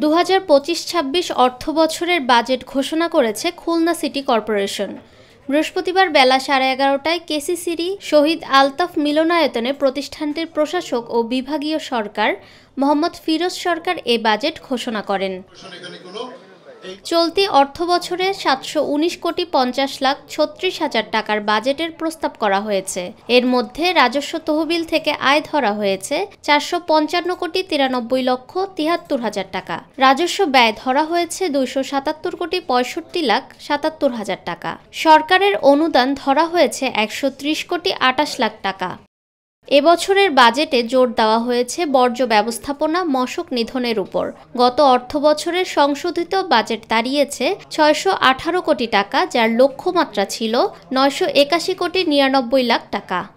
২০২৫-২৬ অর্থবছরের বাজেট ঘোষণা করেছে খুলনা সিটি কর্পোরেশন। বৃহস্পতিবার বেলা 11:30টায় কেসিসিরি শহীদ আলতাফ মিলনায়তনে প্রতিষ্ঠানটির প্রশাসক ও বিভাগীয় সরকার মোহাম্মদ ফিরোজ সরকার এ বাজেট ঘোষণা করেন। চলতি অর্থবছরে ৭১৯,৫০,৩৬,০০০ টাকার বাজেটের প্রস্তাব করা হয়েছে। এর মধ্যে রাজস্ব তহবিল থেকে আয় ধরা হয়েছে ৪৫৫,৯৩,৭৩,০০০ টাকা। রাজস্ব ব্যয় ধরা হয়েছে ২৭৭,৬৫,৭৭,০০০ টাকা। সরকারের অনুদান ধরা হয়েছে ১৩০,২৮,০০,০০০ টাকা। এবছরের বাজেটে জোর দেওয়া হয়েছে বর্জ্য ব্যবস্থাপনা, মশক নিধনের উপর। গত অর্থবছরের সংশোধিত বাজেট দাঁড়িয়েছে ৬১৮ কোটি টাকা, যার লক্ষ্যমাত্রা ছিল ৯৮১,৯৯,০০,০০০ টাকা।